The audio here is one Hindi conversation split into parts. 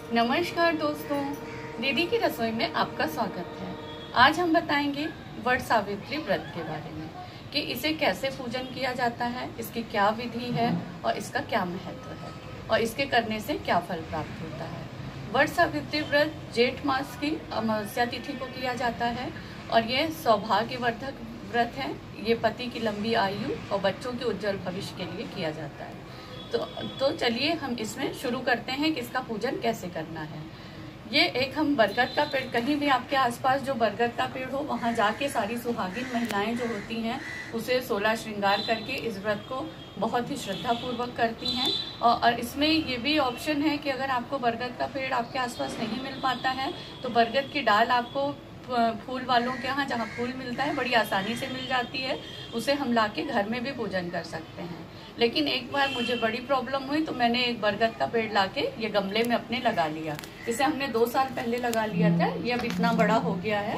नमस्कार दोस्तों, दीदी की रसोई में आपका स्वागत है। आज हम बताएंगे वट सावित्री व्रत के बारे में कि इसे कैसे पूजन किया जाता है, इसकी क्या विधि है और इसका क्या महत्व है और इसके करने से क्या फल प्राप्त होता है। वट सावित्री व्रत जेठ मास की अमावस्या तिथि को किया जाता है और ये सौभाग्यवर्धक व्रत है। ये पति की लंबी आयु और बच्चों के उज्जवल भविष्य के लिए किया जाता है। तो चलिए हम इसमें शुरू करते हैं कि इसका पूजन कैसे करना है। ये एक हम बरगद का पेड़, कहीं भी आपके आसपास जो बरगद का पेड़ हो वहाँ जाके सारी सुहागिन महिलाएं जो होती हैं उसे 16 श्रृंगार करके इस व्रत को बहुत ही श्रद्धा पूर्वक करती हैं। और इसमें ये भी ऑप्शन है कि अगर आपको बरगद का पेड़ आपके आसपास नहीं मिल पाता है तो बरगद की डाल आपको फूल वालों के यहाँ जहाँ फूल मिलता है बड़ी आसानी से मिल जाती है, उसे हम लाके घर में भी पूजन कर सकते हैं। लेकिन एक बार मुझे बड़ी प्रॉब्लम हुई तो मैंने एक बरगद का पेड़ लाके ये गमले में अपने लगा लिया। इसे हमने 2 साल पहले लगा लिया था, ये अब इतना बड़ा हो गया है।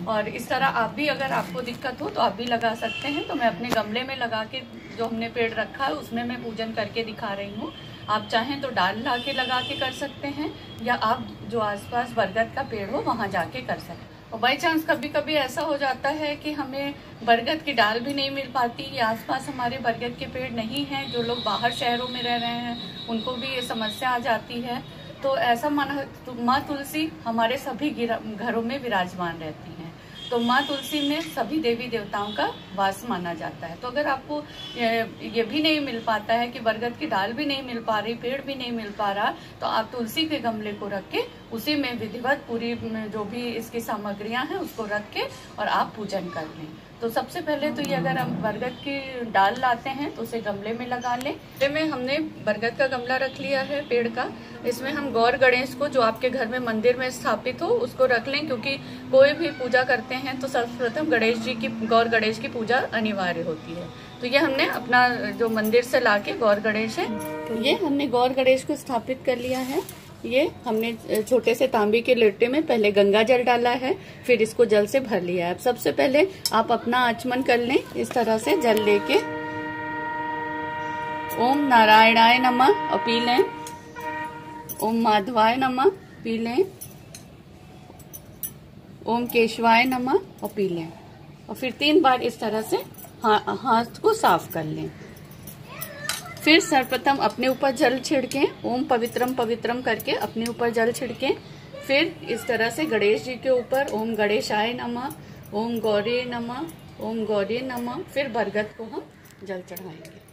और इस तरह आप भी, अगर आपको दिक्कत हो तो आप भी लगा सकते हैं। तो मैं अपने गमले में लगा के जो हमने पेड़ रखा है उसमें मैं पूजन करके दिखा रही हूँ। आप चाहें तो डाल ला के लगा के कर सकते हैं या आप जो आसपास बरगद का पेड़ हो वहाँ जाके कर सकते हैं। और बाई चांस कभी कभी ऐसा हो जाता है कि हमें बरगद की डाल भी नहीं मिल पाती या आसपास हमारे बरगद के पेड़ नहीं हैं, जो लोग बाहर शहरों में रह रहे हैं उनको भी ये समस्या आ जाती है। तो ऐसा माँ तुलसी हमारे सभी घरों में विराजमान रहती हैं। तो माँ तुलसी में सभी देवी देवताओं का वास माना जाता है। तो अगर आपको ये भी नहीं मिल पाता है कि बरगद की डाल भी नहीं मिल पा रही, पेड़ भी नहीं मिल पा रहा, तो आप तुलसी के गमले को रख के उसी में विधिवत पूरी जो भी इसकी सामग्रियां हैं उसको रख के और आप पूजन कर लें। तो सबसे पहले तो ये अगर हम बरगद की डाल लाते हैं तो उसे गमले में लगा लें। में हमने बरगद का गमला रख लिया है पेड़ का। इसमें हम गौर गणेश को, जो आपके घर में मंदिर में स्थापित हो, उसको रख लें, क्योंकि कोई भी पूजा करते हैं तो सर्वप्रथम गौर गणेश की पूजा अनिवार्य होती है। तो ये हमने अपना जो मंदिर से लाके गौर गणेश है, तो ये हमने गौर गणेश को स्थापित कर लिया है। ये हमने छोटे से तांबे के लोटे में पहले गंगा जल डाला है, फिर इसको जल से भर लिया है। अब सबसे पहले आप अपना आचमन कर लें, इस तरह से जल लेके ओम नारायणाय नमः और पी लें, ओम माधवाय नमः पी लें, ओम केशवाय नमः और पी लें। और फिर 3 बार इस तरह से हाथ को साफ कर लें। फिर सर्वप्रथम अपने ऊपर जल छिड़कें, ओम पवित्रम पवित्रम करके अपने ऊपर जल छिड़कें। फिर इस तरह से गणेश जी के ऊपर ओम गणेशाय नमः, ओम गौरी नमः, ओम गौरी नमः। फिर बरगद को हम जल चढ़ाएंगे।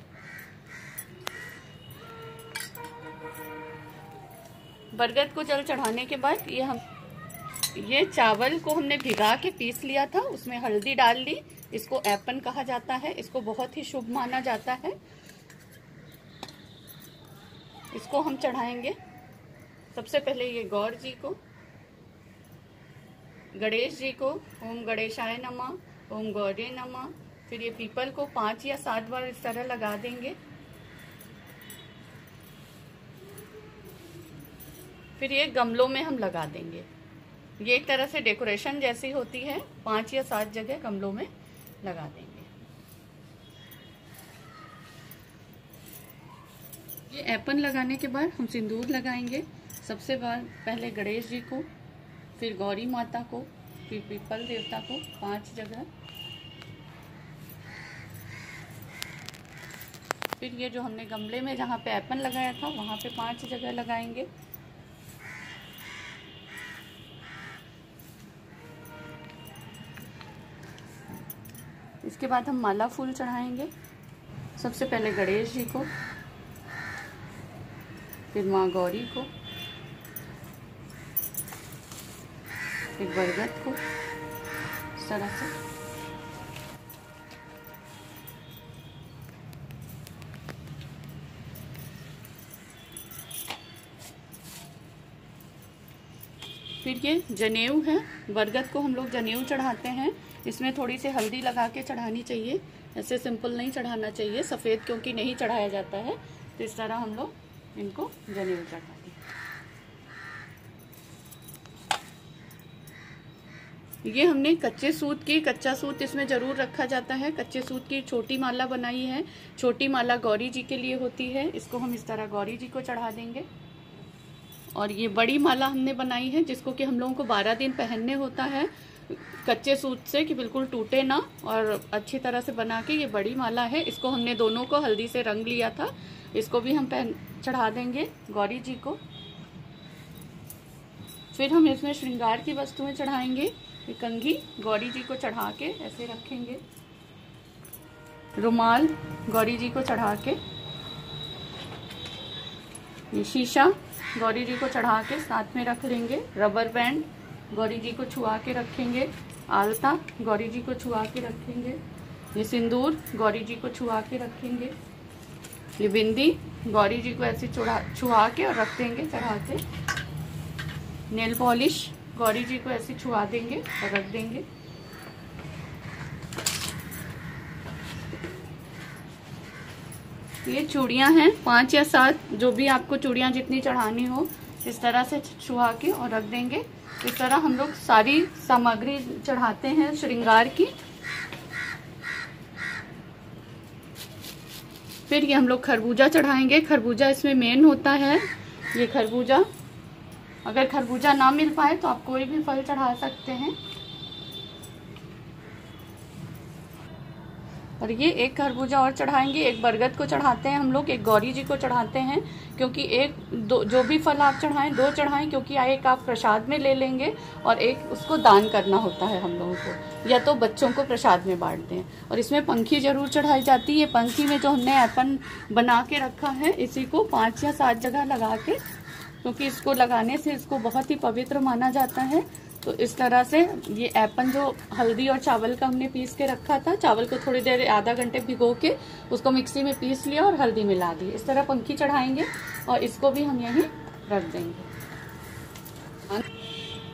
बरगद को जल चढ़ाने के बाद ये चावल को हमने भिगा के पीस लिया था, उसमें हल्दी डाल ली। इसको ऐपन कहा जाता है, इसको बहुत ही शुभ माना जाता है। इसको हम चढ़ाएंगे सबसे पहले ये गौर जी को, गणेश जी को ओम गणेशाय नमः, ओम गौरी नमः। फिर ये पीपल को 5 या 7 बार इस तरह लगा देंगे। फिर ये गमलों में हम लगा देंगे। ये एक तरह से डेकोरेशन जैसी होती है, 5 या 7 जगह गमलों में लगा देंगे। ये ऐपन लगाने के बाद हम सिंदूर लगाएंगे। सबसे पहले गणेश जी को, फिर गौरी माता को, फिर पीपल देवता को 5 जगह। फिर ये जो हमने गमले में जहाँ पे ऐपन लगाया था वहाँ पे 5 जगह लगाएंगे। इसके बाद हम माला फूल चढ़ाएंगे। सबसे पहले गणेश जी को, फिर माँ गौरी को, फिर बरगद को, इस तरह से। फिर ये जनेऊ है, बरगद को हम लोग जनेऊ चढ़ाते हैं। इसमें थोड़ी सी हल्दी लगा के चढ़ानी चाहिए, ऐसे सिंपल नहीं चढ़ाना चाहिए, सफ़ेद क्योंकि नहीं चढ़ाया जाता है। तो इस तरह हम लोग इनको जनेऊ चढ़ाते हैं। ये हमने कच्चा सूत इसमें जरूर रखा जाता है। कच्चे सूत की छोटी माला बनाई है। छोटी माला गौरी जी के लिए होती है। इसको हम इस तरह गौरी जी को चढ़ा देंगे। और ये बड़ी माला हमने बनाई है, जिसको कि हम लोगों को 12 दिन पहनने होता है कच्चे सूत से, कि बिल्कुल टूटे ना, और अच्छी तरह से बना के ये बड़ी माला है। इसको हमने दोनों को हल्दी से रंग लिया था। इसको भी हम चढ़ा देंगे गौरी जी को। फिर हम इसमें श्रृंगार की वस्तुएं चढ़ाएंगे। ये कंघी गौरी जी को चढ़ा के ऐसे रखेंगे, रुमाल गौरी जी को चढ़ा के, ये शीशा गौरी जी को चढ़ा के साथ में रख लेंगे, रबर बैंड गौरी जी को छुआ के रखेंगे, आलता गौरी जी को छुआ के रखेंगे, ये सिंदूर गौरी जी को छुआ के रखेंगे, ये बिंदी गौरी जी को ऐसे छुआ के और रख देंगे चढ़ा के, नेल पॉलिश गौरी जी को ऐसे छुआ देंगे और रख देंगे। ये चूड़ियां हैं 5 या 7, जो भी आपको चूड़ियां जितनी चढ़ानी हो, इस तरह से छुआ के और रख देंगे। इस तरह हम लोग सारी सामग्री चढ़ाते हैं श्रृंगार की। फिर ये हम लोग खरबूजा चढ़ाएंगे। खरबूजा इसमें मेन होता है। ये खरबूजा, अगर खरबूजा ना मिल पाए तो आप कोई भी फल चढ़ा सकते हैं। और ये एक खरबूजा और चढ़ाएंगे। एक बरगद को चढ़ाते हैं हम लोग, एक गौरी जी को चढ़ाते हैं, क्योंकि एक दो जो भी फल आप चढ़ाएं 2 चढ़ाएं, क्योंकि एक आप प्रसाद में ले लेंगे और एक उसको दान करना होता है हम लोगों को, या तो बच्चों को प्रसाद में बांटते हैं। और इसमें पंखी जरूर चढ़ाई जाती है। पंखी में जो हमने ऐपन बना के रखा है, इसी को 5 या 7 जगह लगा के, क्योंकि इसको लगाने से इसको बहुत ही पवित्र माना जाता है। तो इस तरह से ये ऐपन जो हल्दी और चावल का हमने पीस के रखा था, चावल को थोड़ी देर आधा घंटे भिगो के उसको मिक्सी में पीस लिया और हल्दी मिला दी। इस तरह पंखी चढ़ाएंगे और इसको भी हम यहीं रख देंगे।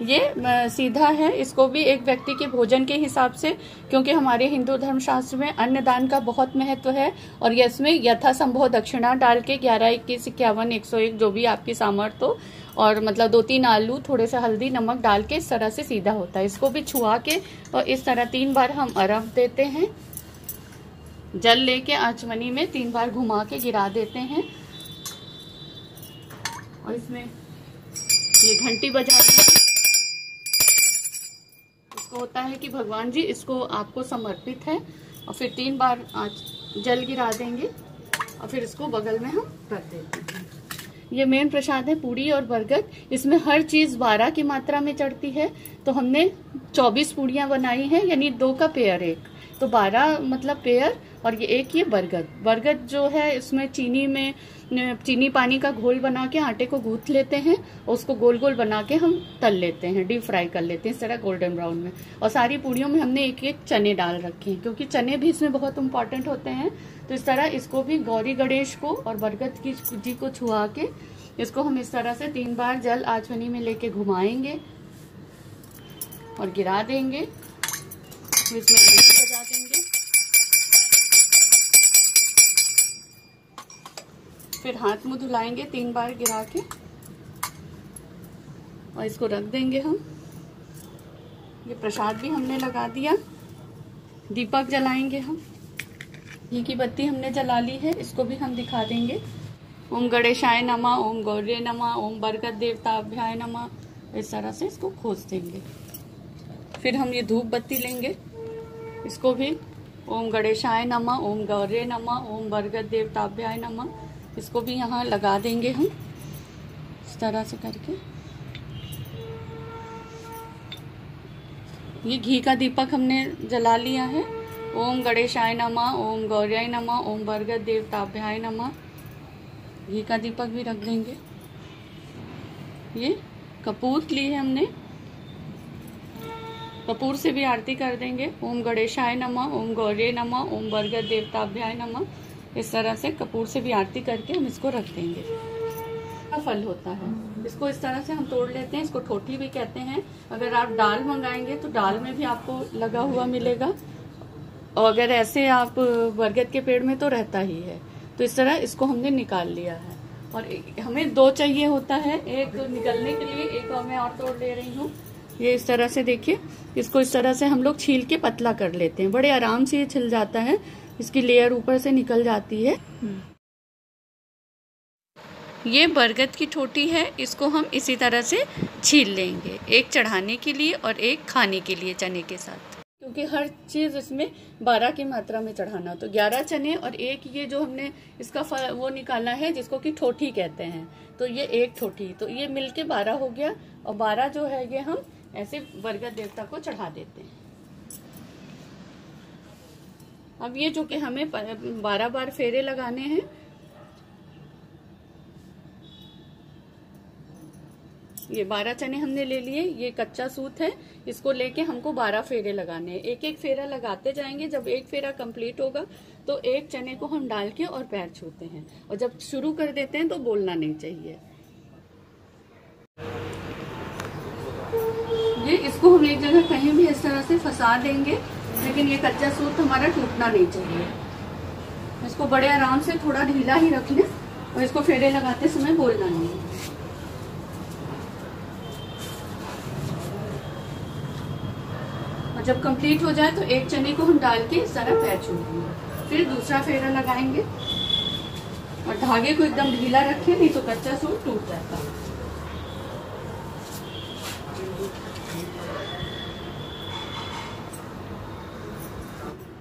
ये सीधा है, इसको भी एक व्यक्ति के भोजन के हिसाब से, क्योंकि हमारे हिंदू धर्मशास्त्र में अन्नदान का बहुत महत्व है। और ये इसमें यथासंभव दक्षिणा डाल के 11, 21, 51, 101 जो भी आपकी सामर्थ्य हो, और मतलब 2-3 आलू, थोड़े से हल्दी नमक डाल के इस तरह से सीधा होता है। इसको भी छुआ के और इस तरह 3 बार हम अर्घ देते हैं। जल लेके आचमनी में 3 बार घुमा के गिरा देते हैं। और इसमें ये घंटी बजाते हैं। इसको होता है कि भगवान जी इसको आपको समर्पित है। और फिर 3 बार जल गिरा देंगे और फिर इसको बगल में हम रख देते हैं। ये मेन प्रसाद है पूड़ी और बरगद। इसमें हर चीज 12 की मात्रा में चढ़ती है। तो हमने 24 पूड़ियां बनाई हैं, यानी 2 का पेयर 1, तो 12 मतलब पेयर। और ये एक ये बरगद जो है, इसमें चीनी पानी का घोल बना के आटे को गूंथ लेते हैं और उसको गोल गोल बना के हम तल लेते हैं, डीप फ्राई कर लेते हैं इस तरह गोल्डन ब्राउन में। और सारी पूड़ियों में हमने एक एक चने डाल रखे हैं, क्योंकि चने भी इसमें बहुत इम्पोर्टेंट होते हैं। तो इस तरह इसको भी गौरी गणेश को और बरगद जी को छुआ के इसको हम इस तरह से 3 बार जल आचमनी में लेके घुमाएंगे और गिरा देंगे। इसमें घंटी बजा देंगे। फिर हाथ मुंह धुलाएंगे 3 बार गिरा के और इसको रख देंगे हम। ये प्रसाद भी हमने लगा दिया। दीपक जलाएंगे हम। घी की बत्ती हमने जला ली है, इसको भी हम दिखा देंगे। ओम गणेशाय नमः, ओम गौर्ये नमः, ओम बरगद देवताभ्याय नमः। इस तरह से इसको खोज देंगे। फिर हम ये धूप बत्ती लेंगे, इसको भी ओम गणेशाय नमः, ओम गौर्ये नमः, ओम बरगद देवताभ्याय नमः। इसको भी यहाँ लगा देंगे हम इस तरह से करके। ये घी का दीपक हमने जला लिया है। ओम गणेशाय नमः, ओम गौर्याय नमः, ओम बरगद देवताभ्याय नमः। घी का दीपक भी रख देंगे। ये कपूर ली है हमने, कपूर से भी आरती कर देंगे। ओम गणेशाय नमः, ओम गौर्ये नमः, ओम बरगद देवताभ्याय नमः। इस तरह से कपूर से भी आरती करके हम इसको रख देंगे। फल होता है, इसको इस तरह से हम तोड़ लेते हैं। इसको ठोठी भी कहते हैं। अगर आप दाल मंगाएंगे तो दाल में भी आपको लगा हुआ मिलेगा, और अगर ऐसे आप बरगद के पेड़ में तो रहता ही है। तो इस तरह इसको हमने निकाल लिया है। और हमें 2 चाहिए होता है, एक निकलने के लिए, एक और मैं और तोड़ ले रही हूँ। ये इस तरह से देखिए, इसको इस तरह से हम लोग छील के पतला कर लेते हैं। बड़े आराम से ये छिल जाता है, इसकी लेयर ऊपर से निकल जाती है। ये बरगद की ठोटी है, इसको हम इसी तरह से छील लेंगे, एक चढ़ाने के लिए और एक खाने के लिए चने के साथ, क्योंकि हर चीज़ इसमें 12 की मात्रा में चढ़ाना। तो 11 चने और एक ये जो हमने इसका वो निकाला है जिसको कि ठोठी कहते हैं, तो ये एक ठोठी, तो ये मिलके 12 हो गया। और 12 जो है ये हम ऐसे बरगद देवता को चढ़ा देते हैं। अब ये जो कि हमें 12 बार फेरे लगाने हैं, ये 12 चने हमने ले लिए, ये कच्चा सूत है, इसको लेके हमको 12 फेरे लगाने हैं। एक एक फेरा लगाते जाएंगे, जब एक फेरा कंप्लीट होगा तो एक चने को हम डाल के और पैर छूते हैं, और जब शुरू कर देते हैं तो बोलना नहीं चाहिए। ये इसको हम एक जगह कहीं भी इस तरह से फंसा देंगे, लेकिन ये कच्चा सूत हमारा टूटना नहीं चाहिए। इसको बड़े आराम से थोड़ा ढीला ही रख लें, और इसको फेरे लगाते समय बोलना नहीं है। और जब कंप्लीट हो जाए तो एक चने को हम डाल के इस तरह पैर छू देंगे, फिर दूसरा फेरा लगाएंगे, और धागे को एकदम ढीला रखें, नहीं तो कच्चा सूत टूट जाता है।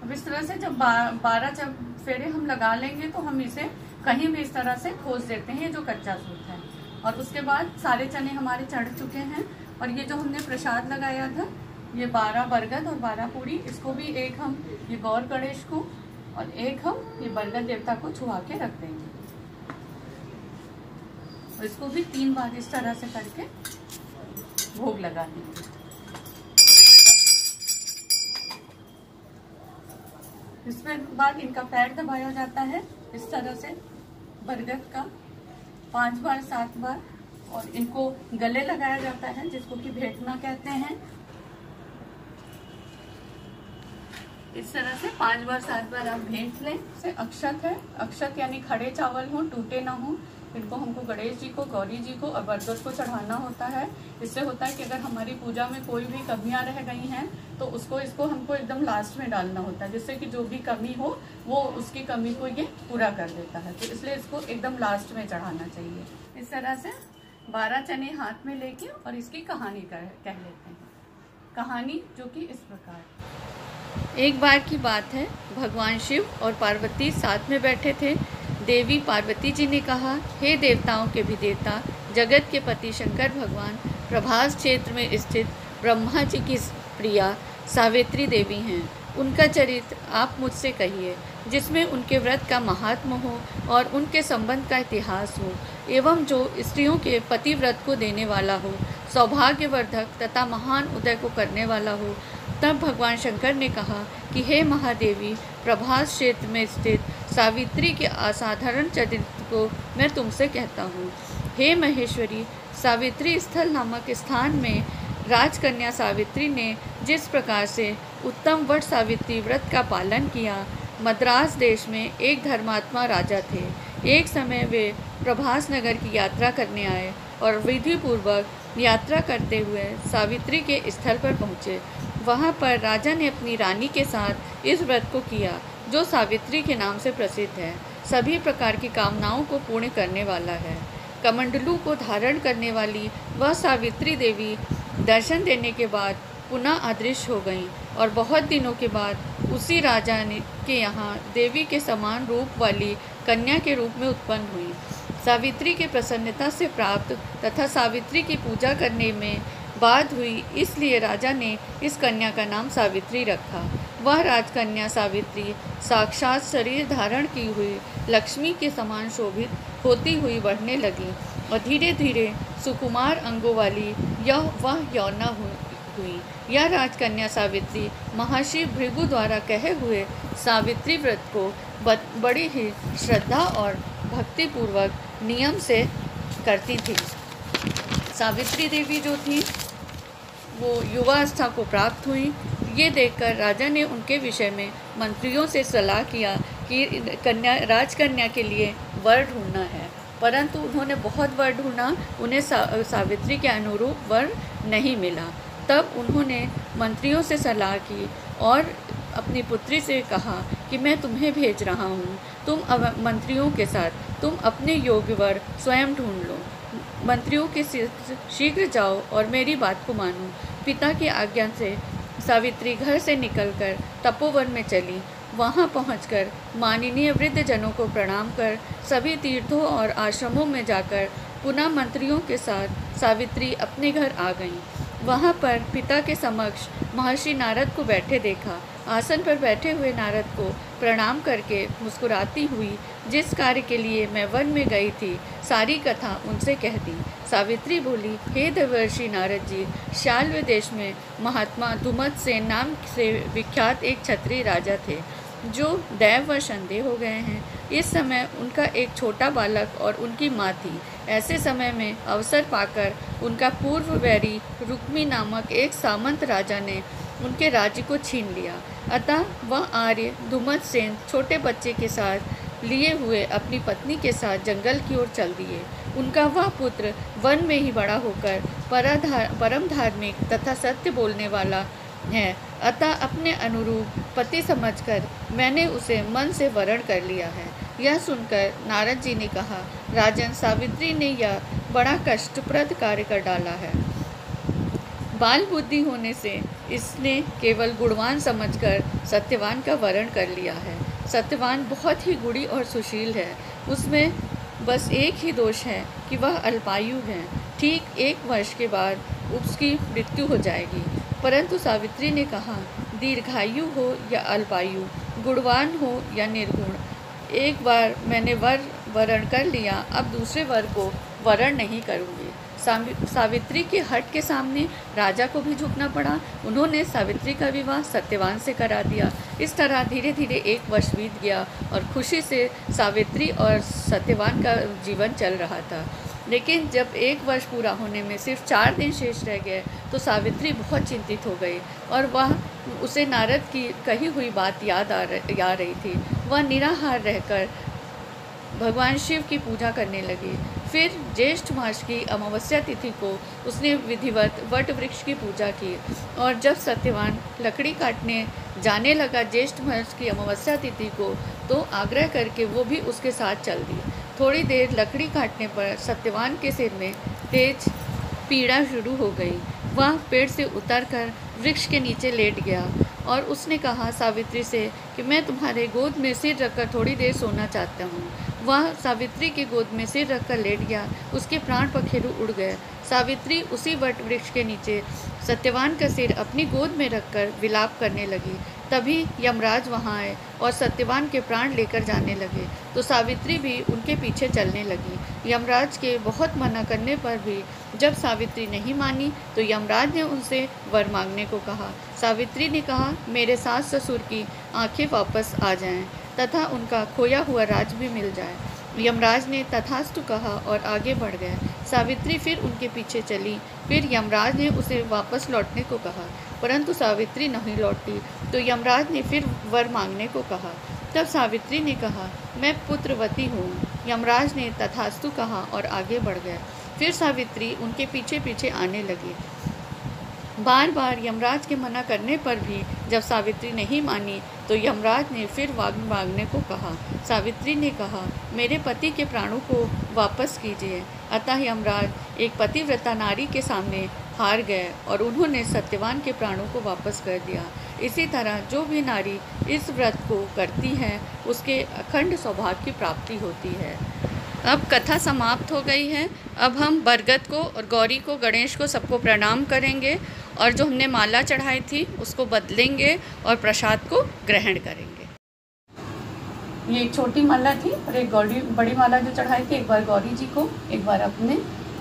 अब इस तरह से जब 12 फेरे हम लगा लेंगे तो हम इसे कहीं भी इस तरह से खोस देते हैं, ये जो कच्चा सूत है। और उसके बाद सारे चने हमारे चढ़ चुके हैं, और ये जो हमने प्रसाद लगाया था, ये 12 बरगद और 12 पूरी, इसको भी एक हम ये गौर गणेश को और एक हम ये बरगद देवता को छुआ के रख देंगे। और इसको भी 3 बार इस तरह से करके भोग लगा देंगे। इसके बाद इनका पैर दबाया जाता है इस तरह से बरगद का 5 बार 7 बार, और इनको गले लगाया जाता है जिसको कि भेंटना कहते हैं। इस तरह से 5 बार 7 बार आप भेंट लें। से अक्षत है, अक्षत यानी खड़े चावल हो, टूटे ना हो, इनको हमको गणेश जी को, गौरी जी को और बरगद को चढ़ाना होता है। इससे होता है कि अगर हमारी पूजा में कोई भी कमियां रह गई हैं तो इसको हमको एकदम लास्ट में डालना होता है, जिससे कि जो भी कमी हो वो उसकी कमी को ये पूरा कर देता है। तो इसलिए इसको एकदम लास्ट में चढ़ाना चाहिए। इस तरह से 12 चने हाथ में लेके और इसकी कहानी कह लेते हैं। कहानी जो कि इस प्रकार। एक बार की बात है, भगवान शिव और पार्वती साथ में बैठे थे। देवी पार्वती जी ने कहा, हे देवताओं के भी देवता, जगत के पति शंकर भगवान प्रभास क्षेत्र में स्थित ब्रह्मा जी की प्रिया सावित्री देवी हैं। उनका चरित्र आप मुझसे कहिए, जिसमें उनके व्रत का महात्म हो और उनके संबंध का इतिहास हो, एवं जो स्त्रियों के पति व्रत को देने वाला हो, सौभाग्यवर्धक तथा महान उदय को करने वाला हो। तब भगवान शंकर ने कहा कि हे महादेवी, प्रभास क्षेत्र में स्थित सावित्री के असाधारण चरित्र को मैं तुमसे कहता हूँ। हे महेश्वरी, सावित्री स्थल नामक स्थान में राजकन्या सावित्री ने जिस प्रकार से उत्तम वट सावित्री व्रत का पालन किया। मद्रास देश में एक धर्मात्मा राजा थे। एक समय वे प्रभास नगर की यात्रा करने आए और विधि पूर्वक यात्रा करते हुए सावित्री के स्थल पर पहुँचे। वहाँ पर राजा ने अपनी रानी के साथ इस व्रत को किया, जो सावित्री के नाम से प्रसिद्ध है, सभी प्रकार की कामनाओं को पूर्ण करने वाला है। कमंडलू को धारण करने वाली वह सावित्री देवी दर्शन देने के बाद पुनः अदृश्य हो गईं और बहुत दिनों के बाद उसी राजा के यहाँ देवी के समान रूप वाली कन्या के रूप में उत्पन्न हुई। सावित्री के प्रसन्नता से प्राप्त तथा सावित्री की पूजा करने में बात हुई, इसलिए राजा ने इस कन्या का नाम सावित्री रखा। वह राजकन्या सावित्री साक्षात शरीर धारण की हुई लक्ष्मी के समान शोभित होती हुई बढ़ने लगी और धीरे धीरे सुकुमार अंगों वाली वह यौना हुई। यह राजकन्या सावित्री महर्षि भृगु द्वारा कहे हुए सावित्री व्रत को बड़ी ही श्रद्धा और भक्तिपूर्वक नियम से करती थी। सावित्री देवी जो थी वो युवावस्था को प्राप्त हुई। ये देखकर राजा ने उनके विषय में मंत्रियों से सलाह किया कि राजकन्या के लिए वर ढूंढना है, परंतु उन्होंने बहुत वर ढूंढा, उन्हें सावित्री के अनुरूप वर नहीं मिला। तब उन्होंने मंत्रियों से सलाह की और अपनी पुत्री से कहा कि मैं तुम्हें भेज रहा हूँ, तुम मंत्रियों के साथ तुम अपने योग्य वर स्वयं ढूंढ लो। मंत्रियों के शीघ्र जाओ और मेरी बात को मानो। पिता की आज्ञा से सावित्री घर से निकलकर तपोवन में चली। वहां पहुंचकर माननीय वृद्ध जनों को प्रणाम कर सभी तीर्थों और आश्रमों में जाकर पुनः मंत्रियों के साथ सावित्री अपने घर आ गईं। वहां पर पिता के समक्ष महर्षि नारद को बैठे देखा। आसन पर बैठे हुए नारद को प्रणाम करके मुस्कुराती हुई जिस कार्य के लिए मैं वन में गई थी सारी कथा उनसे कह दी। सावित्री बोली, हे देवर्षि नारद जी, शाल्व देश में महात्मा धुमतसेन नाम से विख्यात एक क्षत्रिय राजा थे जो दैववश अंधे हो गए हैं। इस समय उनका एक छोटा बालक और उनकी माँ थी। ऐसे समय में अवसर पाकर उनका पूर्व वैरी रुक्मी नामक एक सामंत राजा ने उनके राज्य को छीन लिया। अतः वह आर्य धुमतसेन छोटे बच्चे के साथ लिए हुए अपनी पत्नी के साथ जंगल की ओर चल दिए। उनका वह पुत्र वन में ही बड़ा होकर परम धार्मिक तथा सत्य बोलने वाला है। अतः अपने अनुरूप पति समझकर मैंने उसे मन से वरण कर लिया है। यह सुनकर नारद जी ने कहा, राजन, सावित्री ने यह बड़ा कष्टप्रद कार्य कर डाला है। बाल बुद्धि होने से इसने केवल गुणवान समझकर सत्यवान का वरण कर लिया है। सत्यवान बहुत ही गुणी और सुशील है। उसमें बस एक ही दोष है कि वह अल्पायु है। ठीक 1 वर्ष के बाद उसकी मृत्यु हो जाएगी। परंतु सावित्री ने कहा, दीर्घायु हो या अल्पायु, गुणवान हो या निर्गुण, एक बार मैंने वरण कर लिया, अब दूसरे वर को वरण नहीं करूँगी। सावित्री के हट के सामने राजा को भी झुकना पड़ा। उन्होंने सावित्री का विवाह सत्यवान से करा दिया। इस तरह धीरे धीरे 1 वर्ष बीत गया और खुशी से सावित्री और सत्यवान का जीवन चल रहा था। लेकिन जब 1 वर्ष पूरा होने में सिर्फ 4 दिन शेष रह गए तो सावित्री बहुत चिंतित हो गई और वह उसे नारद की कही हुई बात याद आ रही थी। वह निराहार रहकर भगवान शिव की पूजा करने लगी। फिर ज्येष्ठ मास की अमावस्या तिथि को उसने विधिवत वट वृक्ष की पूजा की और जब सत्यवान लकड़ी काटने जाने लगा ज्येष्ठ मास की अमावस्या तिथि को, तो आग्रह करके वो भी उसके साथ चल दी। थोड़ी देर लकड़ी काटने पर सत्यवान के सिर में तेज पीड़ा शुरू हो गई। वह पेड़ से उतरकर वृक्ष के नीचे लेट गया और उसने कहा सावित्री से कि मैं तुम्हारे गोद में सिर रखकर थोड़ी देर सोना चाहता हूँ। वह सावित्री के गोद में सिर रखकर लेट गया। उसके प्राण पखेरु उड़ गए। सावित्री उसी वट वृक्ष के नीचे सत्यवान का सिर अपनी गोद में रखकर विलाप करने लगी। तभी यमराज वहाँ आए और सत्यवान के प्राण लेकर जाने लगे, तो सावित्री भी उनके पीछे चलने लगी। यमराज के बहुत मना करने पर भी जब सावित्री नहीं मानी तो यमराज ने उनसे वर मांगने को कहा। सावित्री ने कहा, मेरे सास ससुर की आंखें वापस आ जाएं तथा उनका खोया हुआ राज भी मिल जाए। यमराज ने तथास्तु कहा और आगे बढ़ गए। सावित्री फिर उनके पीछे चली। फिर यमराज ने उसे वापस लौटने को कहा, परंतु सावित्री नहीं लौटी, तो यमराज ने फिर वर मांगने को कहा। तब सावित्री ने कहा, मैं पुत्रवती हूँ। यमराज ने तथास्तु कहा और आगे बढ़ गए। फिर सावित्री उनके पीछे पीछे आने लगी। बार बार यमराज के मना करने पर भी जब सावित्री नहीं मानी तो यमराज ने फिर मांगने को कहा। सावित्री ने कहा, मेरे पति के प्राणों को वापस कीजिए। अतः यमराज एक पतिव्रता नारी के सामने हार गए और उन्होंने सत्यवान के प्राणों को वापस कर दिया। इसी तरह जो भी नारी इस व्रत को करती है उसके अखंड सौभाग्य की प्राप्ति होती है। अब कथा समाप्त हो गई है। अब हम बरगद को और गौरी को, गणेश को, सबको प्रणाम करेंगे और जो हमने माला चढ़ाई थी उसको बदलेंगे और प्रसाद को ग्रहण करेंगे। ये एक छोटी माला थी और एक बड़ी माला जो चढ़ाई थी, एक बार गौरी जी को, एक बार अपने।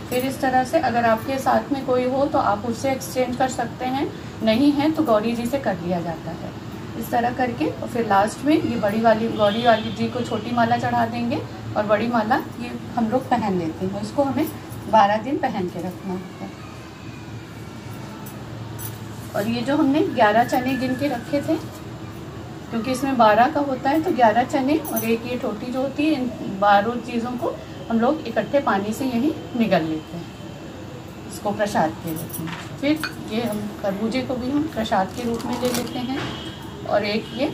फिर इस तरह से अगर आपके साथ में कोई हो तो आप उससे एक्सचेंज कर सकते हैं, नहीं है तो गौरी जी से कर लिया जाता है। इस तरह करके और फिर लास्ट में ये बड़ी वाली गौरी वाली जी को छोटी माला चढ़ा देंगे और बड़ी माला ये हम लोग पहन लेते हैं। इसको हमें 12 दिन पहन के रखना है। और ये जो हमने 11 चने गिन के रखे थे, क्योंकि इसमें 12 का होता है, तो 11 चने और एक ये टोटी जो होती है, इन 12 चीज़ों को हम लोग इकट्ठे पानी से यहीं निगल लेते हैं, इसको प्रसाद के रूप में। फिर ये हम खरबूजे को भी हम प्रसाद के रूप में ले लेते हैं और एक ये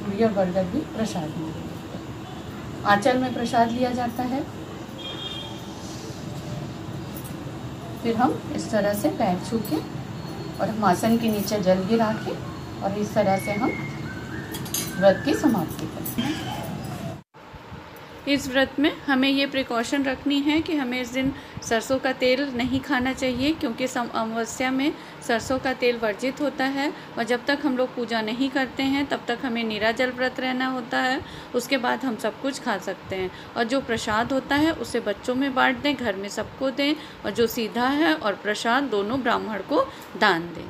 पूरी और बर्गर भी प्रसाद में मिलेंगे। आंचल में प्रसाद लिया जाता है। फिर हम इस तरह से पैर छू के और हम आसन के नीचे जल गिरा के और इस तरह से हम व्रत की समाप्ति करते हैं। इस व्रत में हमें ये प्रिकॉशन रखनी है कि हमें इस दिन सरसों का तेल नहीं खाना चाहिए, क्योंकि अमावस्या में सरसों का तेल वर्जित होता है और जब तक हम लोग पूजा नहीं करते हैं तब तक हमें निराजल व्रत रहना होता है। उसके बाद हम सब कुछ खा सकते हैं और जो प्रसाद होता है उसे बच्चों में बांट दें, घर में सबको दें और जो सीधा है और प्रसाद दोनों ब्राह्मण को दान दें।